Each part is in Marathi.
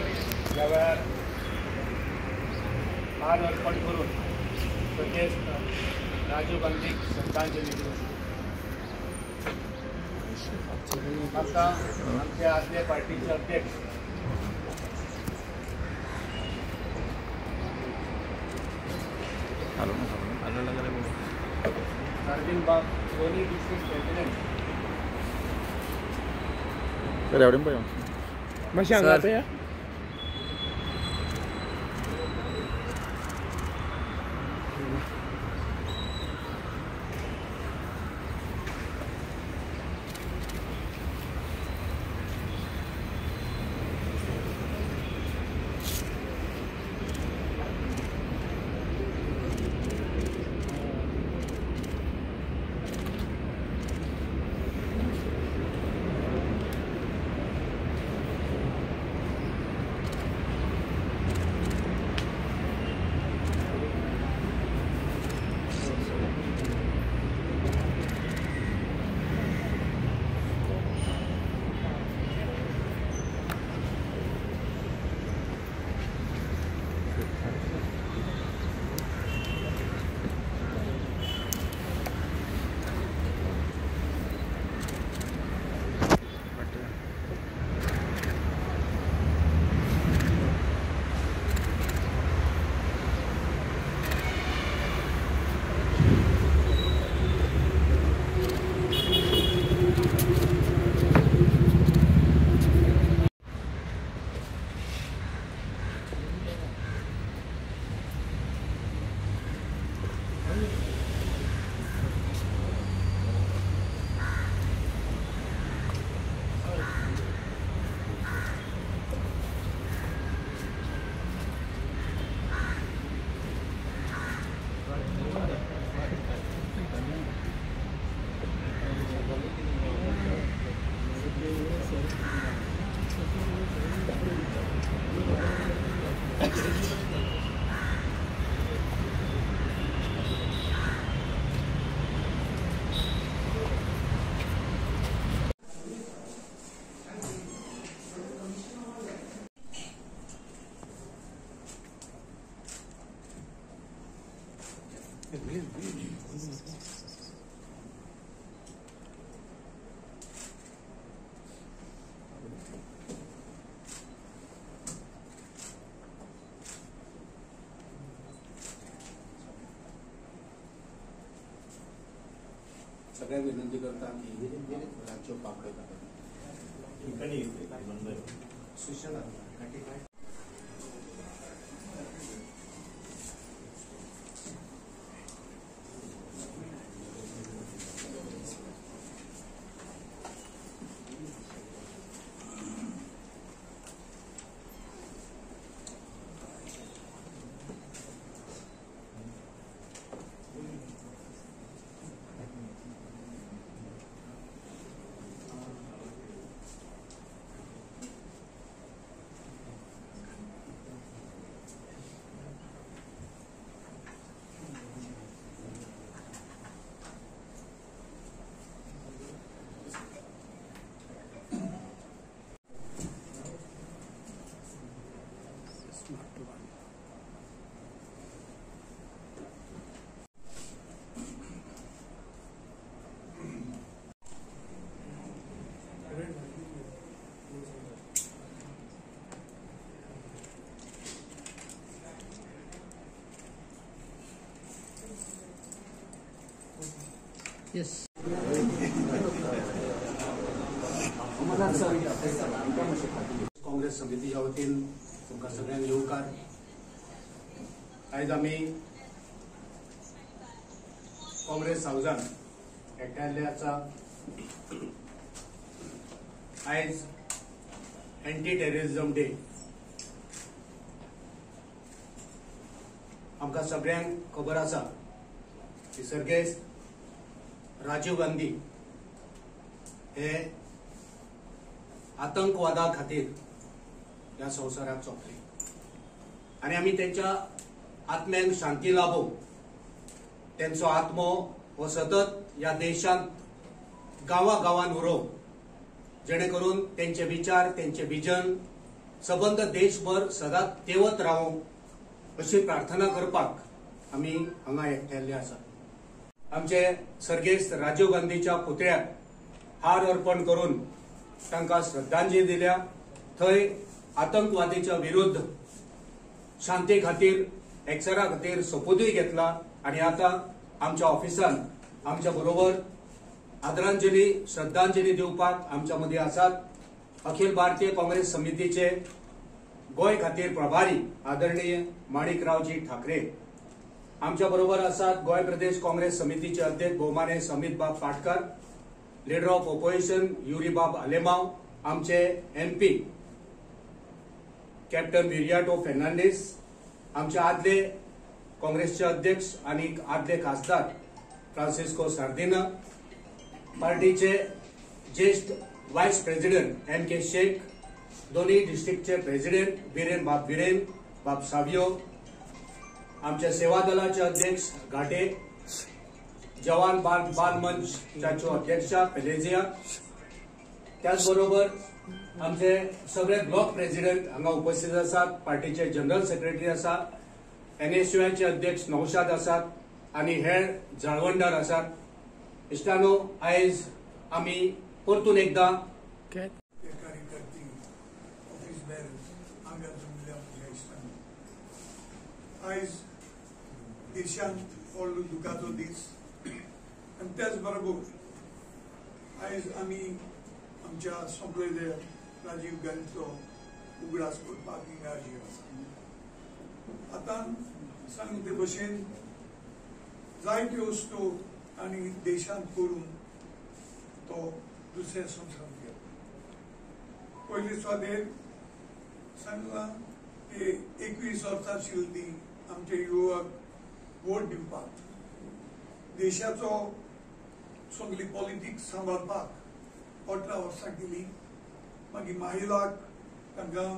ह्या वेळार मान अर्पण करून सगळेच राजीव गांधीक श्रद्धांजली दिवची। म्हाका आमचे आदले पार्टीचे अध्यक्ष Arvind Bag Soni district president masih anggap ya. सगळ्यांक विनंती करता की राज्य पापडे सूचना Yes. काँग्रेस समितीच्या वतीन तुमकां सगळ्यांक येवकार। आयज आमी काँग्रेस हाऊसान एकठांयले आसा। आयज एंटी टेररिझम डे। आमकां सगळ्यांक खबर आसा की सर्गेस्त राजीव गांधी हे आतंकवादा खातीर ह्या संवसाराक सोंपले आनी आमी तेंच्या आत्म्यांक शांती लाभो। तेंचो आत्मो हो सतत ह्या देशांत गांवागांवांत उरो, जेणे करून तेंचे विचार, तेंचे विजन सबंद देशभर सदांच तेवत रावो अशी प्रार्थना करपाक आमी हांगा एकठायल्ले आसा। आमचे सर्गेस्त राजीव गांधीच्या पुतळ्याक हार अर्पण करून तांकां श्रद्धांजली दिल्या। थंय आतंकवादीच्या विरुद्ध शांती खातीर एकचारा खातीर सोपुतूय घेतला आनी आता आमच्या ऑफिसान आमच्या बरोबर आदरांजली श्रद्धांजली दिवपाक आमच्या मदीं आसात अखिल भारतीय काँग्रेस समितीचे गोय खातीर प्रभारी आदरणीय माणिकरावजी ठाकरे। आमच्या बरोबर आसात गोय प्रदेश काँग्रेस समितीचे अध्यक्ष भौमान्य समीत बाब Patkar, leader of opposition Yuri बाब आलेमाव, आमचे MP कॅप्टन विरियाटो फेर्नांडीस, आमचे आदले काँग्रेसचे अध्यक्ष आणि आदले खासदार फ्रांसिस्को सार्दिना, पार्टीचे ज्येष्ठ व्हाईस प्रेसिडेंट MK शेख, दोन्ही डिस्ट्रिक्टचे प्रेसिडेंट बिरेन बाब सावियो, आमच्या सेवा दलाचे अध्यक्ष घाटे, जवान बाल मंचच्या अध्यक्षा पेलेजिया, त्याचबरोबर आमचे सगळे ब्लॉक प्रेसिडेंट हांगा उपस्थित आसात, पार्टीचे जनरल सेक्रेटरी आसा, NSUI चे अध्यक्ष नौशाद आसात आणि हेर जाळवणदार आसात। इश्टानो, आयज आमी परतून एकदा आयज देशांत व्हडलो दुखाचो दीस आनी त्याच बरोबर आयज आमी आमच्या सोंपलेले राजीव गांधीचो उगडास करपाक हिंगा हाजीर आसा। आतां सांगले ते भशेन जायत्यो वस्तू आनी देशांत करून तो दुसरे संवसारांत गेलो। पयली स्वादेर सांगलां की 21 वर्सां आशिल्ली ती आमचे युवक वोट दिवपाक, देशाचो सगळी पॉलिटिक्स सांबाळपाक 18 वर्सां केली। मागीर महिलाक तांकां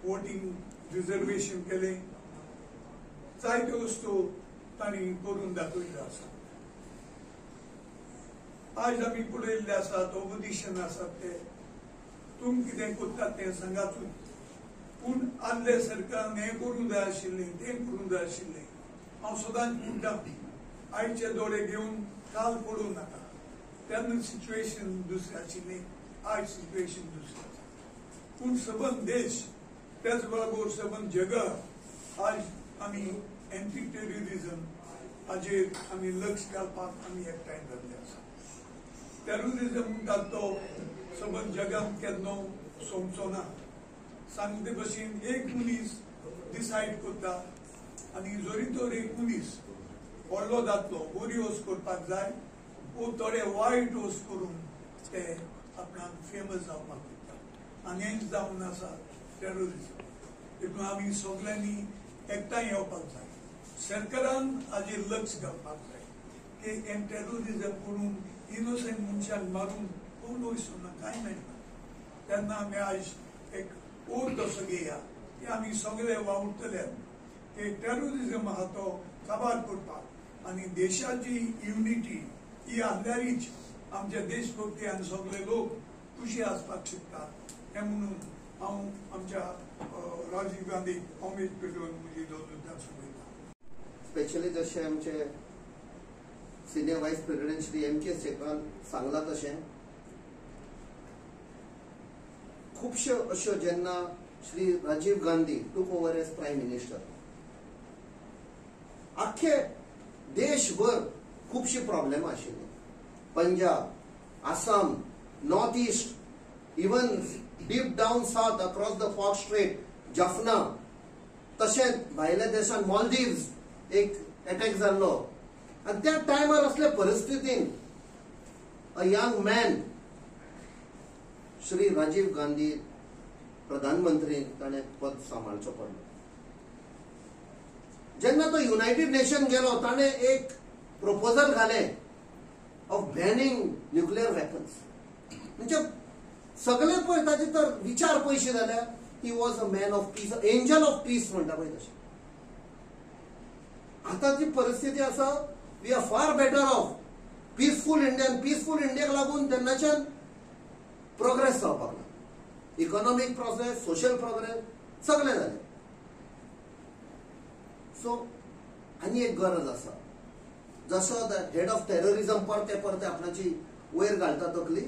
वोटींग रिजर्वेशन केले, जायत्यो वस्तू तांणी करून दाखयल्यो आसा। आज आमी पळयल्ले आसात ऑपोजिशन आसात ते तुम कितें करतात तें सांगातूच, पूण आदले सरकारान हें करूंक जाय आशिल्लें तें करूंक जाय आशिल्लें। हांव सदांच म्हणटा आयचे दोळे घेवन काल पडूं नाका, तेन्ना सिच्युएशन दुसरें आशिल्लें, आज सिच्युएशन दुसरें आसा। पूण सबंद देश त्याच बरोबर सबंद जगात आज आमी एंटी टेररिझम हाजेर आमी लक्ष घालपाक आमी एकठांय जाल्ले आसा। टेररिझम म्हणटात तो सबंद जगांत केन्ना सोंपचो ना। सांगले भशेन एक मनीस डिसायड करता आनी जरी तर एक मनीस व्हडलो जातलो बरी वस्त करपाक जाय, वो थोडे वायट वस्त करून ते आपणाक फेमस जावपाक दिता आनी हेंच जावन आसा टेररिझम। देखून आमी सगळ्यांनी एकठांय येवपाक जाय, सरकारान हाजेर लक्ष घालपाक जाय की हें टेररिझम करून इनोसेंट मनशांक मारून कोण वयसुना कांय मेळना। तेन्ना आमी आयज एक ओत असो घेया की आमी सगळे वावुरतले की टेररिझम आहा तो काबार करपाक आनी देशाची युनिटी ही आसल्यारीच आमचे देशभक्ती आनी सगळे लोक खुशी आसपाक शकतात। हें म्हणून हांव आमच्या राजीव गांधीक उमेद पेटोवन म्हजी दोन उद्दां सोडयता। स्पेशली जशें आमचे senior vice president Shri MK शेखान सांगला तशें खुबश्यो अश्यो जेन्ना Shri Rajiv Gandhi took over age prime minister आख्खे देशभर खुबशी प्रॉब्लेमां आशिल्ली। Punjab, Assam, north east, even deep down south across the fog straight, Jaffna, तशेंच भायल्या देशांत मॉलदीव्स एक अटॅक जाल्लो आनी त्या टायमार असले परिस्थितीन a young man Shri Rajiv Gandhi प्रधानमंत्री ताणें पद सांबाळचो पडलो। जेन्ना तो युनायटेड नेशन गेलो ताणें एक प्रपोजल घालें ऑफ बॅनिंग न्युक्लियर वेपन्स। म्हणजे सगळे पळय ताचे तर विचार पयशे जाल्यार he was a man of peace, angel of peace म्हणटा पळय तशें। आता जी परिस्थिती आसा we are far better off peaceful इंडियान। पीसफूल इंडियाक लागून तेन्नाच्यान प्रोग्रेस जावपाक लागला। इकॉनॉमिक प्रोग्रेस, सोशल प्रोग्रेस सगळें जालें. सो आनी एक गरज आसा, जसो हेड ऑफ टेररिझम परते परते आपणाची वयर घालता तकली,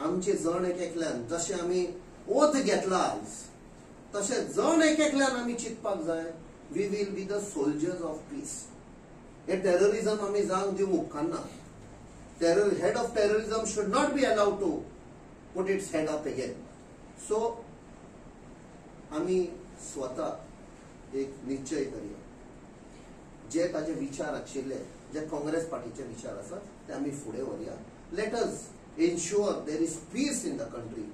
आमचे जण एक एकल्यान जशें आमी ओथ घेतला आयज, तशें जण एक एकल्यान आमी चिंतपाक जाय, we will be the soldiers of peace. हे टेररिझम आमी जावंक दिवंक उपकारना. Head of terrorism should not be allowed to put its head up again. So आम्ही स्वतः एक निश्चय करूया, जे ताजे विचार आशिल्ले, जे काँग्रेस पार्टीचे विचार आसात ते आम्ही फुडें व्हरया. Let us ensure there is peace in the country.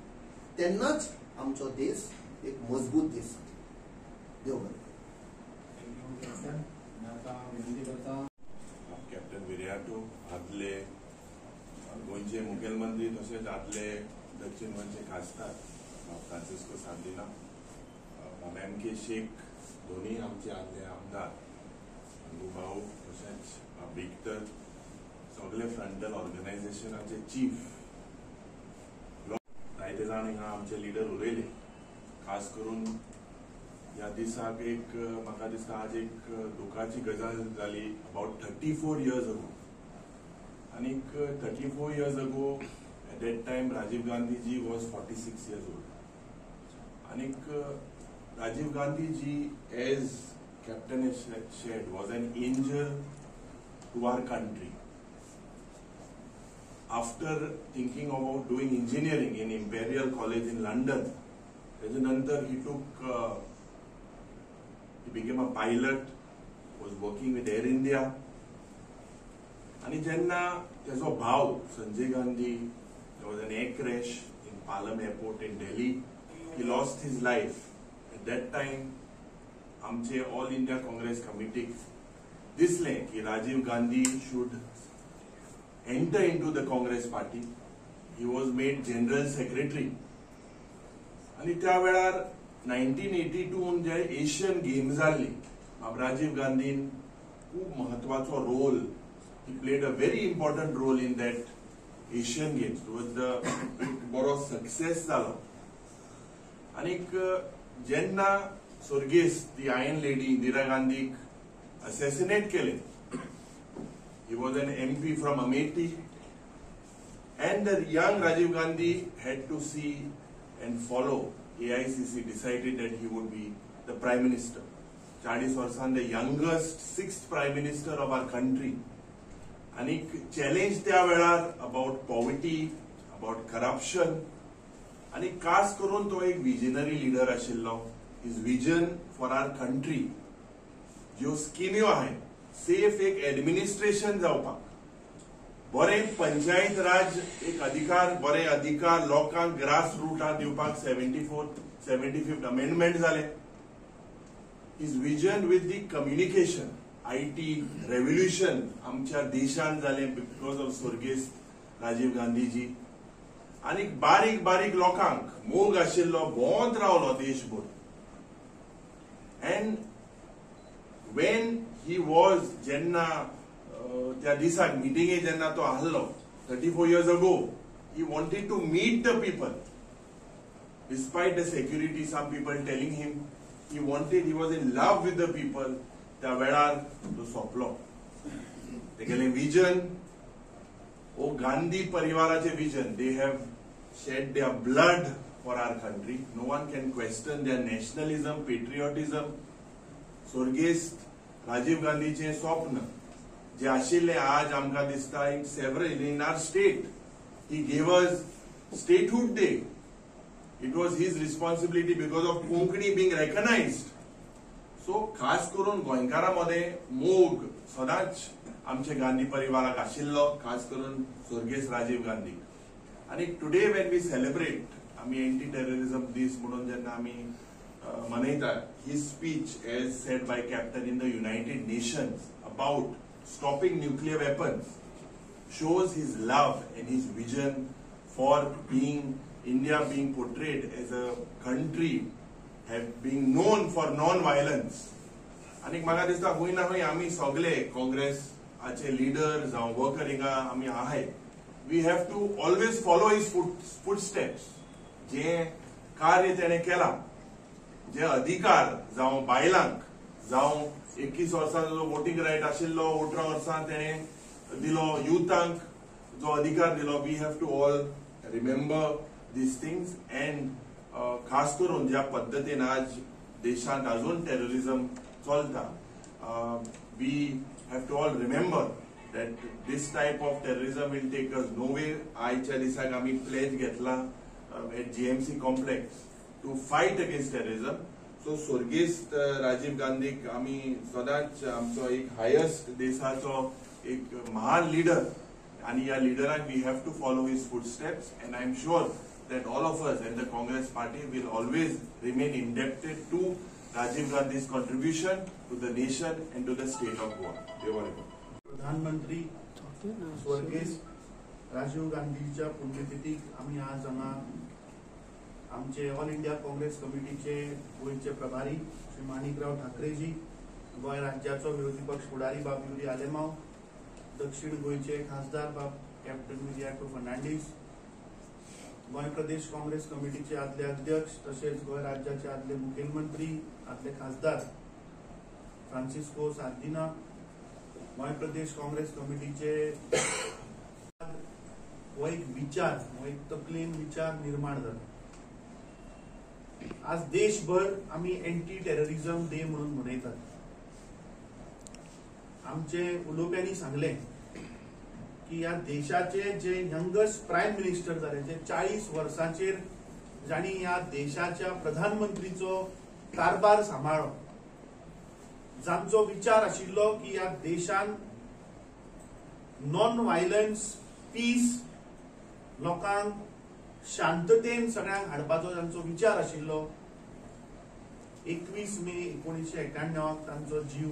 तेन्नाच आमचो देश एक मजबूत देश जातलो. देव बरें. कॅप्टन विर्याटो आदले गोंयचे मुखेलमंत्री तशेंच आदले दक्षिण गोंयचे खासदार फ्रांसिस्को सार्दिना, MK शेख, दोन्ही आमचे आदले आमदार भाऊ, तशेंच बिक्टर, सगळे फ्रंटल ऑर्गनायझेशनाचे चीफ, जायते जाण हिंगा आमचे लिडर उलयले. खास करून ह्या दिसाक एक म्हाका दिसता आज एक दुखाची गजाल जाली. अबाउट 34 years ago, आनीक 34 years ago at that time Rajiv Gandhi ji was 46 years old. Anik Rajiv Gandhi ji, as Captain has said, was an angel to our country. After thinking about doing engineering in Imperial College in London, त्याच्यानंतर he became a pilot, was working with Air India. आणि जेन्ना त्याचो भाव Sanjay Gandhi, there was an air crash in Palam Airport in Delhi. He lost his life. At that time, आमचे ऑल इंडिया काँग्रेस कमिटीक दिसले की Rajiv Gandhi should enter into the Congress party. He was made general secretary. आणि त्या वेळार 1982 जे एशियन गेम्स जाल्ली, राजीव गांधीन खूप महत्वाचो role, he played a very important role in that Asian Games. It was the बरो सक्सेस जालो. आनीक जेन्ना स्वर्गेस्त ती आयन लेडी इंदिरा गांधीक असॅसिनेट केले, he was an MP from Amethi, and the young Rajiv Gandhi had to see and follow. AICC decided that he would be the Prime Minister. 40 वर्सान the youngest 6th Prime Minister of our country. आणि चॅलेंज त्या वेळार अबाउट पॉवर्टी, अबाउट करप्शन, आणि खास करून तो एक विजनरी लीडर आशिल्लो. His vision for our country, ज्यो स्किम्यो आहाय, सेफ एक एडमिनिस्ट्रेशन जावपाक, बरें पंचायत राज एक अधिकार, बरे अधिकार लोकांक ग्रास रूटार दिवपाक 75th अमेंडमेंट जाले. His vision with the communication, IT revolution आमच्या देशान जाले बिकॉज ऑफ स्वर्गेस्त राजीव गांधीजी. आणि बारीक बारीक लोकांक मोग आशिल्लो भोंवत रावलो देशभर. अँड वेन ही वॉज, जेन्ना त्या दिसाक मिटिंगे जेन्ना तो आहलो 34 years ago, he wanted to meet the people despite the security, some people telling him. He was in love with the people. त्या वेळार तो सोंपलो. तेगेलें विजन, ओ गांधी परिवाराचे vision, they have shed their blood for our country. No one can question their nationalism, patriotism. स्वर्गेस्त राजीव गांधीचे स्वप्न जे आशिल्ले आज आमकां दिसता in several in our state. He gave us statehood day. It was his responsibility because of Konkani being recognized. So खास करून गोंयकारांमध्ये मोग सदांच आमचे गांधी परिवाराक आशिल्लो, खास करून स्वर्गेस्त राजीव गांधी. आणि टुडे वेन वी सेलिब्रेट, आम्ही एंटी टेररिझम दीस म्हणून जेन्ना आम्ही मनयतात, his speech as said by captain in the United Nations about stopping nuclear weapons shows his love and his vision for India being portrayed as a country being known for non-violence. आणि म्हाका दिसता हुंय ना हुंय आमी सगळे काँग्रेसाचे लीडर जावं वर्कर हिंगा आमी आहाय, we have to always follow his footsteps. जे कार्य तेणे केला, जे अधिकार जावं बायलांक जावं 21 वर्सांचो जो वोटींग रायट आशिल्लो 18 वर्सां तेणे दिलो, युथांक जो अधिकार दिलो, we have to all remember these things. And खास करून ज्या पद्दतीन आज देशांत अजून टेररिझम चलता, we have to all remember that this type of terrorism will take us nowhere. आयच्या दिसाक आमी प्लेज घेतला at GMC complex to fight against terrorism. So स्वर्गीस्त Rajiv गांधीक आमी सदांच आमचो एक हायेस्ट देशाचो एक महान लीडर, आणि ह्या लिडराक we have to follow his footsteps. And I am sure that all of us and the Congress party will always remain indebted to Rajiv Gandhi's contribution to the nation and to the state of Goa. प्रधानमंत्री स्वर्गीय राजीव गांधीच्या पुण्यतिथीक आम्ही आज हांगा आमचे ऑल इंडिया काँग्रेस कमिटीचे गोयचे प्रभारी श्री माणिकराव ठाकरेजी, गोय राज्याचो विरोधी पक्ष फुडारी बाब युरी आलेमाव, दक्षिण गोयचे खासदार बाब कॅप्टन विजयाको फर्नांडीस, गोय प्रदेश काँग्रेस कमिटीचे आदले अध्यक्ष तसेच गोय राज्याचे आदले मुखेलमंत्री आदले खासदार फ्रांसिस्को सार्दिना, गोय प्रदेश काँग्रेस कमिटीचे हो एक विचार, हो एक तकलेन विचार निर्माण जाता. आज देशभर आम्ही एंटी टेररिझम डे म्हणून मनयतात. आमचे उलोवप्यांनी सांगले की या देशाचे जे यंगस्ट प्राईम मिनिस्टर जाले, जे 40 वर्सांचेर जाणी या देशाच्या प्रधानमंत्रीचो कारभार सांभाळ्ळो, जांचो विचार आशिल्लो की या देशान नॉन व्हायलन्स, पीस, लोकांक शांततेन सगळ्यांक हाडपाचो जांचो विचार आशिल्लो, 21 मे 1991 तांचो जीव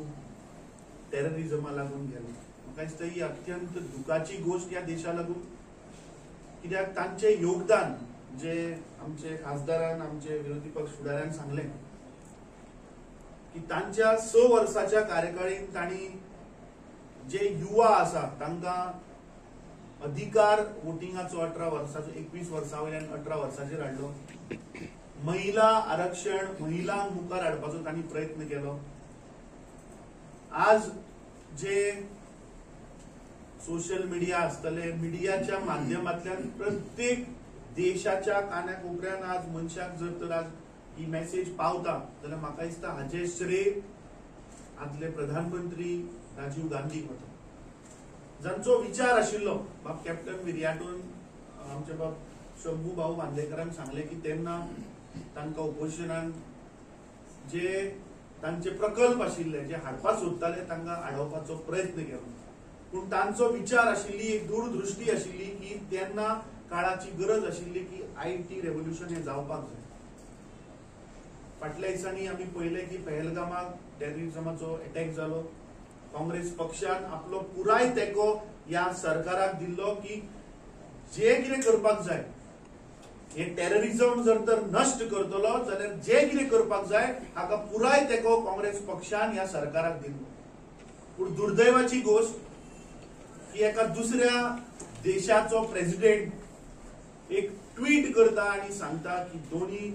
टेररिझमा लागून गेलो. म्हाका दिसता ही अत्यंत दुखाची गोष्ट या देशा लागून, कित्याक तांचे योगदान जे आमचे खासदारान, आमचे विरोधी पक्ष फुडाऱ्यान सांगले की तांच्या 6 वर्साच्या कार्यकाळीन तांणी जे युवा आसा तांकां अधिकार वोटिंगाचो 18 वर्साचो 21 वर्सां वयल्यान 18 वर्साचेर हाडलो. महिला आरक्षण, महिलांक मुखार हाडपाचो तांणी प्रयत्न केलो. आज जे सोशल मीडिया आसतले, मिडियाच्या माध्यमांतल्यान प्रत्येक देशाच्या कानाकोपऱ्यान आज मनशाक जर तर आज ही मेसेज पावता जाल्यार म्हाका दिसता हाचे श्रेय आदले प्रधानमंत्री राजीव गांधीक वता, जांचो विचार आशिल्लो. बाब कॅप्टन विर्याटून आमचे बाब शंभू भाऊ बांदेकरांक सांगले की तेन्ना तांकां ओपोजिशनान जे तांचे प्रकल्प आशिल्ले, जे हाडपाक सोदताले तांकां हाडोवपाचो प्रयत्न केलो. पूण तांचो विचार आशिल्ली, एक दूरदृष्टी आशिल्ली की तेन्ना काळाची गरज आशिल्ली की IT रेव्होल्युशन हे जावपाक जाय. फाटल्या दिसांनी आमी पळयलें की पहलगामाक टेररिझमाचो अटॅक जालो. काँग्रेस पक्षान आपलो पुराय तेंको ह्या सरकाराक दिल्लो की जे कितें करपाक जाय, हे टेररिझम जर तर नष्ट करतलो जाल्यार जे कितें करपाक जाय हाका पुराय तेंको काँग्रेस पक्षान ह्या सरकाराक दिल्लो. पूण दुर्दैवाची गोष्ट की एका दुसऱ्या देशाचो प्रेसिडेंट एक ट्वीट करता आणि सांगता की दोन्ही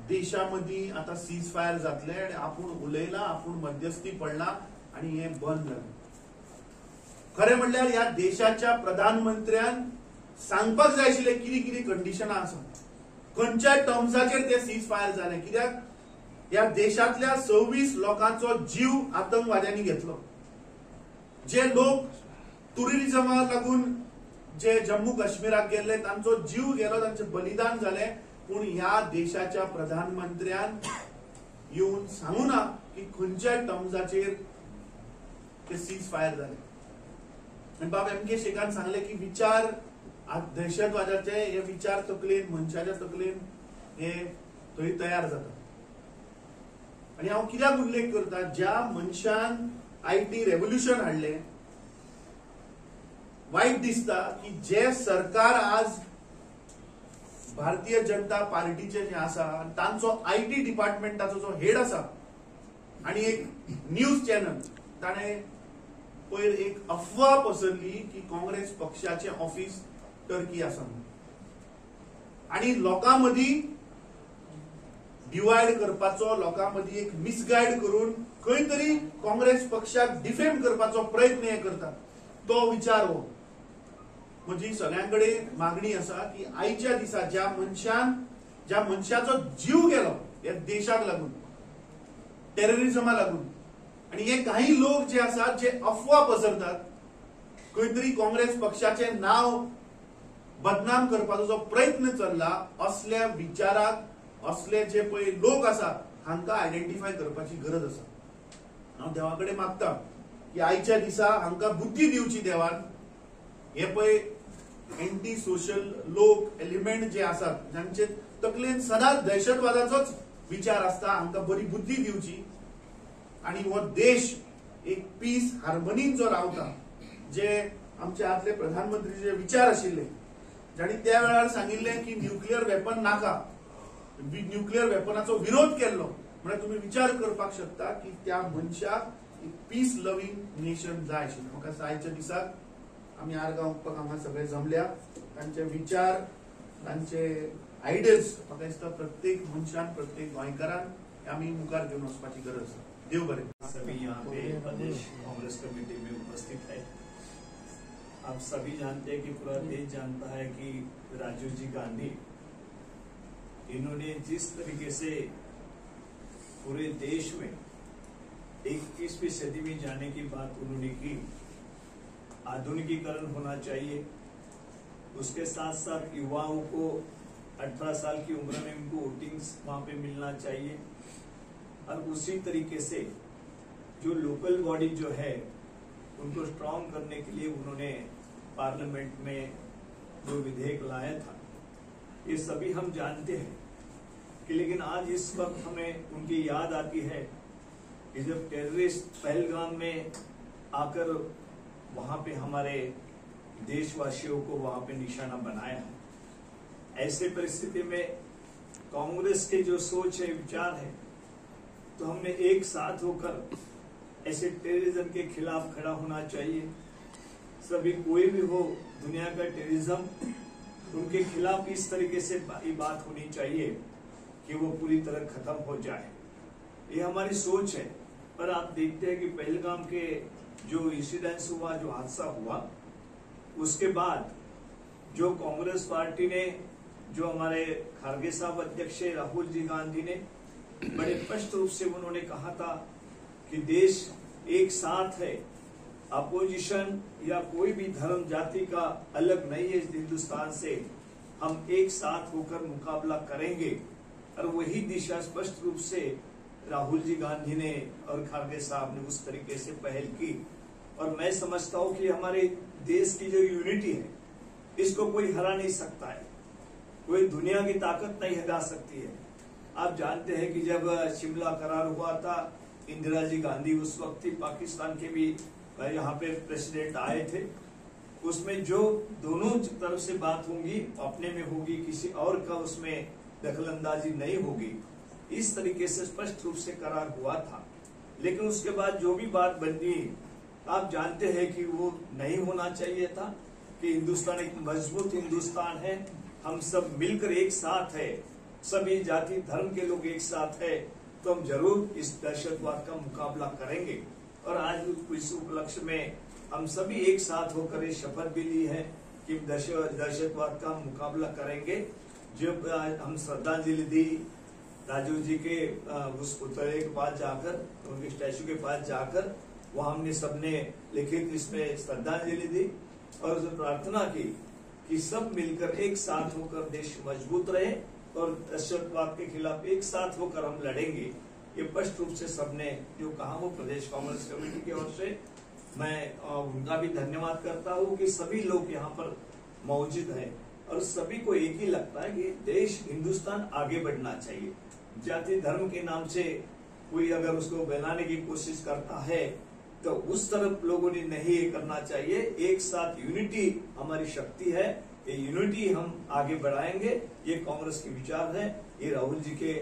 देशांमदी आता सीज फायर जातले आणि आपण उलयला, आपण मध्यस्थी पडला आणि हे बंद झालं. खरे म्हणल्यार ह्या देशाच्या प्रधानमंत्र्यान सांगपाक जाय आशिल्ले कितें कितें कंडिशनां आसा, खंयच्या टर्म्साचेर ते सीज फायर जाले, कित्याक ह्या देशांतल्या 26 लोकांचो जीव आतंकवाद्यांनी घेतलो. जे लोक टुरिझमाक लागून जे जम्मू काश्मीराक गेल्ले तांचो जीव गेलो, तांचे बलिदान झाले, पूण ह्या देशाच्या प्रधानमंत्र्यान येऊन सांगू ना की खंयच्या टर्म्साचेर ते सीज फायर जाले. आणि बाब MK शेखान सांगले की विचार दहशतवादाचे हे विचार तकलेन, मनशाच्या तकलेन हे थंय तयार जाता. आणि हांव कित्याक उल्लेख करता, ज्या मनशान IT रेव्होल्युशन हाडले, वाईट दिसता की जे सरकार आज भारतीय जनता पार्टीचे जे आसा तांचो IT डिपार्टमेंटाचो जो हेड आसा आणि एक न्यूज चॅनल ताणे पयर एक अफवा पसरली की काँग्रेस पक्षाचे ऑफिस टर्की आसा आणि लोकां मदीं डिवायड करपाचो, लोकांमदी एक मिसगायड करून खंय तरी काँग्रेस पक्षाक डिफेम करपाचो प्रयत्न हे करतात, तो विचार हो. म्हजी सगळ्यांकडे मागणी आसा की आयच्या दिसा ज्या मनशाचो जीव गेलो या देशाक लागून, टेररिझमा लागून, आणि हे काही लोक जे आसात जे अफवा पसरतात, खंय तरी काँग्रेस पक्षाचे नाव बदनाम करपाचो जो प्रयत्न चल्ला, असल्या विचाराक असले जे पळय लोक आसा हांकां आयडेंटिफाय करपाची गरज आसा. हांव देवा कडेन मागता की आयच्या दिसा हांकां बुद्धी दिवची देवान. हे पळय एंटी सोशल लोक एलिमेंट जे आसात, जांचे तकलेन सदांच दहशतवादाचोच विचार आसता, हांकां बरी बुद्धी दिवची आणि हो देश एक पीस हार्मनीन जो रावता, जे आमचे आदले प्रधानमंत्रीचे विचार आशिल्ले, जाणी त्या वेळार सांगिल्ले की न्यूक्लियर वेपन नाका, न्यूक्लियर वेपनाचो विरोध केल्लो. म्हणजे तुम्ही विचार करपाक शकता की त्या मनशाक एक पीस लविंग नेशन जाय आशिल्लें. म्हाका आयच्या दिसाक आमी आरगांव हांगा सगळे जमल्या, तांचे विचार, तांचे आयडियल्स म्हाका दिसता प्रत्येक मनशान, प्रत्येक गोंयकारान आमी मुखार घेवन वचपाची गरज आसा. देव बरें. सभी यहाँ पे प्रदेश कांग्रेस कमेटी में उपस्थित है. आप सभी जानते हैं कि पूरा देश जानता है कि राजीव जी गांधी, इन्होंने जिस तरीके से पूरे देश में 21वीं सदी में जाने की बात उन्होंने की, आधुनिकीकरण होना चाहिए, उसके साथ साथ युवाओं को 18 साल की उम्र में उनको वोटिंग वहां पे मिलना चाहिए, और उसी तरीके से जो लोकल बॉडी जो है उनको स्ट्रांग करने के लिए उन्होंने पार्लियामेंट में जो विधेयक लाया था, ये सभी हम जानते हैं कि लेकिन आज इस वक्त हमें उनकी याद आती है कि जब टेररिस्ट पहलगाम में आकर वहां पे हमारे देशवासियों को वहां पे निशाना बनाया है. ऐसे परिस्थिति में कांग्रेस के जो सोच है, विचार है, तो हमने एक साथ होकर ऐसे टेररिज्म के खिलाफ खड़ा होना चाहिए. सभी कोई भी हो, दुनिया का टेररिज्म, उनके खिलाफ इस तरीके से बात होनी चाहिए कि वो पूरी तरह खत्म हो जाए. ये हमारी सोच है. पर आप देखते हैं कि पहलगाम के जो इंसिडेंस हुआ, जो हादसा हुआ, उसके बाद जो कांग्रेस पार्टी ने, जो हमारे खारगे साहब अध्यक्ष राहुल जी गांधी ने बड़े स्पष्ट रूप से उन्होंने कहा था कि देश एक साथ है, अपोजिशन या कोई भी धर्म जाति का अलग नहीं है. इस हिंदुस्तान से हम एक साथ होकर मुकाबला करेंगे, और वही दिशा स्पष्ट रूप से राहुल जी गांधी ने और खारगे साहब ने उस तरीके से पहल की. और मैं समझता हूं कि हमारे देश की जो यूनिटी है, इसको कोई हरा नहीं सकता है, कोई दुनिया की ताकत नहीं हरा सकती है. आप जानते हैं कि जब शिमला करार हुआ था, इंदिरा जी गांधी उस वक्त थी, पाकिस्तान के भी यहाँ पे प्रेसिडेंट आए थे. उसमें जो दोनों तरफ से बात होगी, अपने में होगी, किसी और का उसमें दखलंदाजी नहीं होगी, इस तरीके से स्पष्ट रूप से करार हुआ था. लेकिन उसके बाद जो भी बात बनी, आप जानते हैं कि वो नहीं होना चाहिए था. कि हिंदुस्तान एक मजबूत हिंदुस्तान है, हम सब मिलकर एक साथ है, सभी जाति धर्म के लोग एक साथ है, तो हम जरूर इस दहशतवाद का मुकाबला करेंगे. और आज इस उपलक्ष्य में हम सभी एक साथ होकर ये शपथ भी ली है कि दहशतवाद का मुकाबला करेंगे. जब हम श्रद्धांजलि दी राजीव जी के उस पुतले के पास जाकर, उनके स्टैचू के पास जाकर, वहां हमने सबने लिखित इसमें श्रद्धांजलि दी और प्रार्थना की कि सब मिलकर एक साथ होकर देश मजबूत रहे और दहशतवाद के खिलाफ एक साथ होकर हम लड़ेंगे. ये स्पष्ट रूप से सबने जो कहा, वो प्रदेश कांग्रेस कमेटी की ओर से मैं उनका भी धन्यवाद करता हूँ कि सभी लोग यहाँ पर मौजूद हैं और सभी को एक ही लगता है कि देश हिंदुस्तान आगे बढ़ना चाहिए. जाति धर्म के नाम से कोई अगर उसको बनाने की कोशिश करता है तो उस तरफ लोगों ने नहीं ये करना चाहिए. एक साथ यूनिटी हमारी शक्ति है, ये यूनिटी हम आगे बढ़ाएंगे. ये कांग्रेस के विचार है. ये राहुल जी के,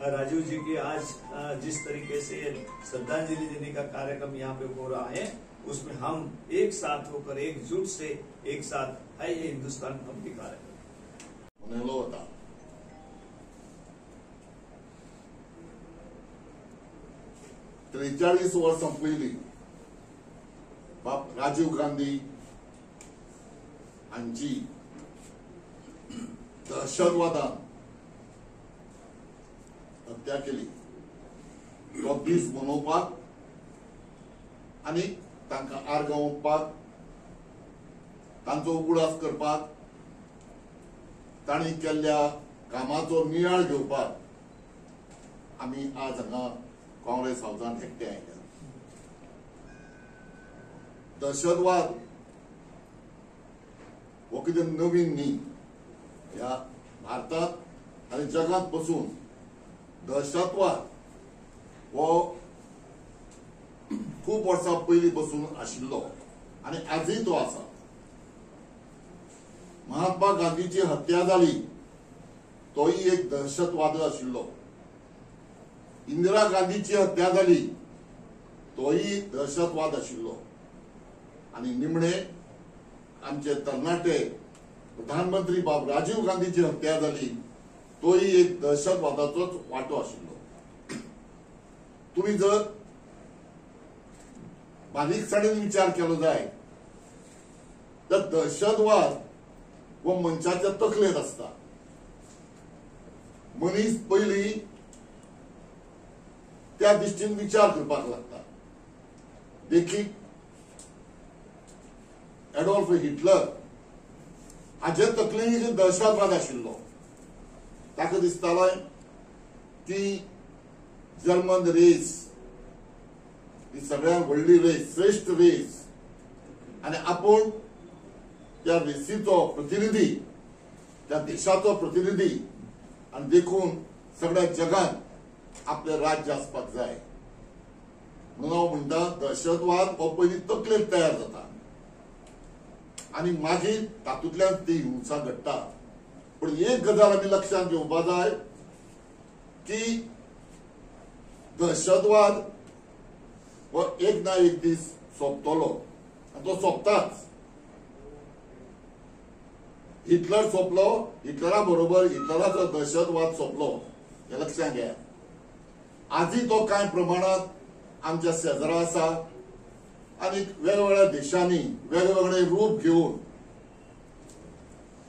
राजीव जी के आज जिस तरीके से श्रद्धांजलि देने का कार्यक्रम यहाँ पे हो रहा है, उसमें हम एक साथ होकर एकजुट से एक साथ है, ये हिंदुस्तान हम दिखा रहे हैं. 43 वर्सां पयलीं बाब राजीव गांधी हांची दहशतवादान हत्या केली तो दीस मनोवपाक आनी तांकां आर्गां ओंपपाक तांचो उगडास करपाक तांणी केल्ल्या कामाचो नियाळ घेवपाक आमी आज हांगा काँग्रेस हावजांत एकठांय आयल्या. दहशतवाद हो कितें नवीन न्ही. ह्या भारतांत आनी जगांत पसून दहशतवाद हो खूब वर्सां पयलीं पसून आशिल्लो आनी आजूय तो आसा. महात्मा गांधीची हत्या जाली तोय एक दहशतवाद आशिल्लो. इंदिरा गांधीची हत्या जाली तोय दहशतवाद आशिल्लो. आनी निमणे आमचे तरणाटे प्रधानमंत्री बाब राजीव गांधीची हत्या जाली तोय एक दहशतवादाचोच वांटो आशिल्लो. तुम्ही जर बारीकसाणेन विचार केलो जाय तर दहशतवाद हो मनशाच्या तकलेत आसता. मनीस पयलीं त्या दृश्टीन विचार करपाक लागता. देखीक एडॉल्फ हिटलर हाचे तकलेन एक दहशतवाद आशिल्लो. ताका दिसतालें की जर्मन रेस ही सगळ्यांत व्हडली रेस, श्रेष्ठ रेस, आनी आपूण त्या रेसीचो प्रतिनिधी, त्या देशाचो प्रतिनिधी, आनी देखून सगळ्या जगात आपले राज्य आसपाक जाय म्हणून हांव म्हणटा दहशतवाद हो पयलीं तकलेंत तयार जाता आनी मागीर तातूंतल्यान ती हिंसा घडटा. पूण एक गजाल आमी लक्षांत घेवपा जाय की दहशतवाद हो एक ना एक दीस सोंपतलो आनी तो सोंपताच. हिटलर सोंपलो, हिटलरा बरोबर हिटलराचो दहशतवाद सोंपलो हें लक्षांत घ्या. आजूय तो कांय प्रमाणांत आमच्या शेजारा आसा आनी वेगवेगळ्या देशांनी वेगवेगळे रूप घेवन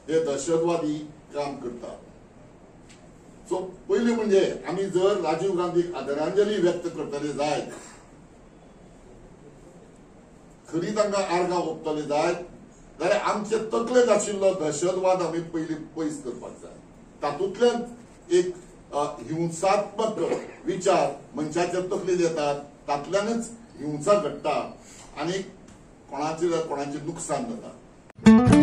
हे दहशतवादी काम करतात. सो पयलीं म्हणजे आमी जर राजीव गांधीक आदरांजली व्यक्त करतले जायत, खरी तांकां आर्गां ओंपतले जायत जाल्यार आमचे तकलेंत आशिल्लो दहशतवाद आमी पयलीं पयस करपाक जाय. तातूंतल्यान एक हिंसात्मक विचार मनशाच्या तकलेंत येतात, तातूंतल्यानच हिंसा घडटा आनी कोणाचें नुकसान जाता.